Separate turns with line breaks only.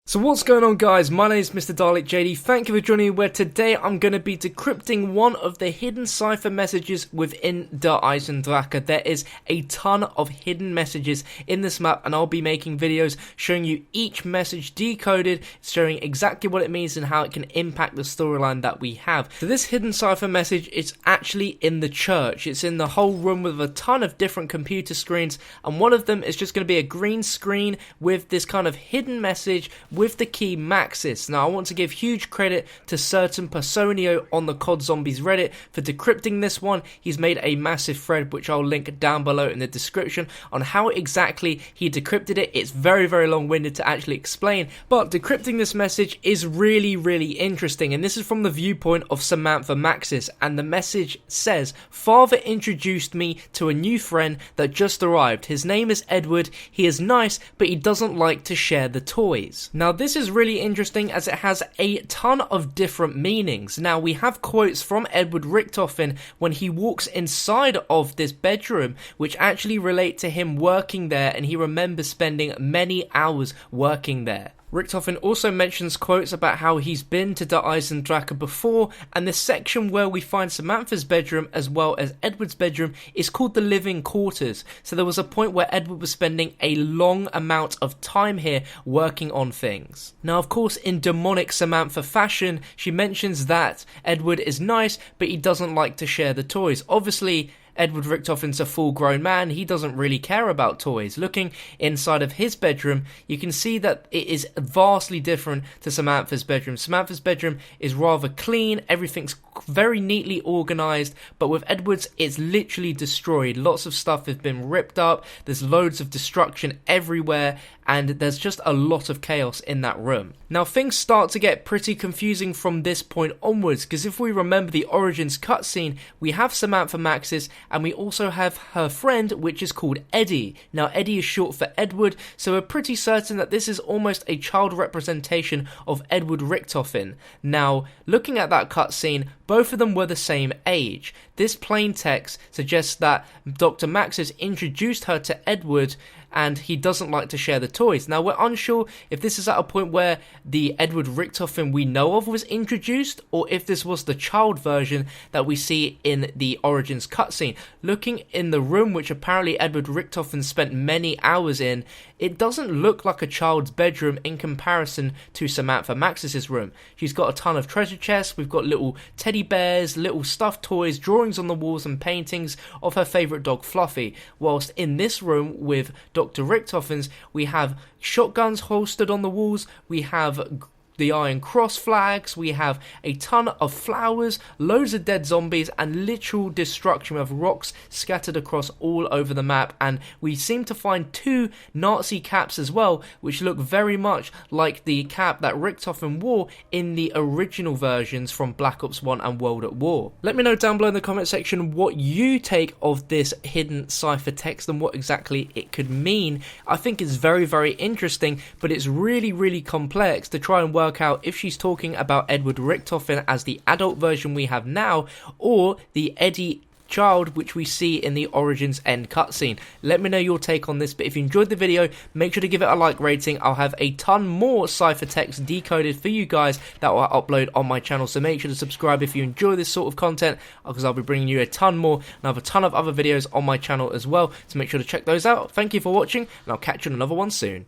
So what's going on, guys? My name is MrDalekJD. Thank you for joining me, where today I'm going to be decrypting one of the hidden cipher messages within the EISENDRACHE. There is a ton of hidden messages in this map, and I'll be making videos showing you each message decoded, showing exactly what it means and how it can impact the storyline that we have. So this hidden cipher message is actually in the church. It's in the whole room with a ton of different computer screens, and one of them is just going to be a green screen with this kind of hidden message with the key MAXIS. Now I want to give huge credit to certain Personio on the COD Zombies Reddit for decrypting this one. He's made a massive thread which I'll link down below in the description on how exactly he decrypted it. It's very long-winded to actually explain, but decrypting this message is really interesting, and this is from the viewpoint of Samantha MAXIS, and the message says, "Father introduced me to a new friend that just arrived. His name is Edward. He is nice, but he doesn't like to share the toys." Now this is really interesting as it has a ton of different meanings. Now we have quotes from Edward Richtofen when he walks inside of this bedroom which actually relate to him working there, and he remembers spending many hours working there. Richtofen also mentions quotes about how he's been to the EISENDRACHE before, and this section where we find Samantha's bedroom as well as Edward's bedroom is called the living quarters. So there was a point where Edward was spending a long amount of time here working on things. Now of course, in demonic Samantha fashion, she mentions that Edward is nice but he doesn't like to share the toys. Obviously Edward Richtofen's a full-grown man, he doesn't really care about toys. Looking inside of his bedroom, you can see that it is vastly different to Samantha's bedroom. Samantha's bedroom is rather clean, everything's very neatly organised, but with Edward's, it's literally destroyed. Lots of stuff has been ripped up, there's loads of destruction everywhere, and there's just a lot of chaos in that room. Now things start to get pretty confusing from this point onwards, because if we remember the Origins cutscene, we have Samantha MAXIS, and we also have her friend, which is called Eddie. Now Eddie is short for Edward, so we're pretty certain that this is almost a child representation of Edward Richtofen. Now looking at that cutscene, both of them were the same age. This plain text suggests that Dr. MAXIS introduced her to Edward and he doesn't like to share the toys. Now we're unsure if this is at a point where the Edward Richtofen we know of was introduced, or if this was the child version that we see in the Origins cutscene. Looking in the room which apparently Edward Richtofen spent many hours in, it doesn't look like a child's bedroom in comparison to Samantha MAXIS's room. She's got a ton of treasure chests, we've got little teddy bears, little stuffed toys, drawings on the walls and paintings of her favourite dog Fluffy, whilst in this room with Dr. Richtofen's, we have shotguns holstered on the walls, we have the Iron Cross flags, we have a ton of flowers, loads of dead zombies, and literal destruction of rocks scattered across all over the map, and we seem to find two Nazi caps as well, which look very much like the cap that Richtofen wore in the original versions from Black Ops 1 and World at War. Let me know down below in the comment section what you take of this hidden cipher text and what exactly it could mean. I think it's very interesting, but it's really complex to try and work out if she's talking about Edward Richtofen as the adult version we have now, or the Eddie child which we see in the Origins end cutscene. Let me know your take on this, but if you enjoyed the video, make sure to give it a like rating. I'll have a ton more cipher text decoded for you guys that I'll upload on my channel, so make sure to subscribe if you enjoy this sort of content, because I'll be bringing you a ton more, and I have a ton of other videos on my channel as well, so make sure to check those out. Thank you for watching, and I'll catch you on another one soon.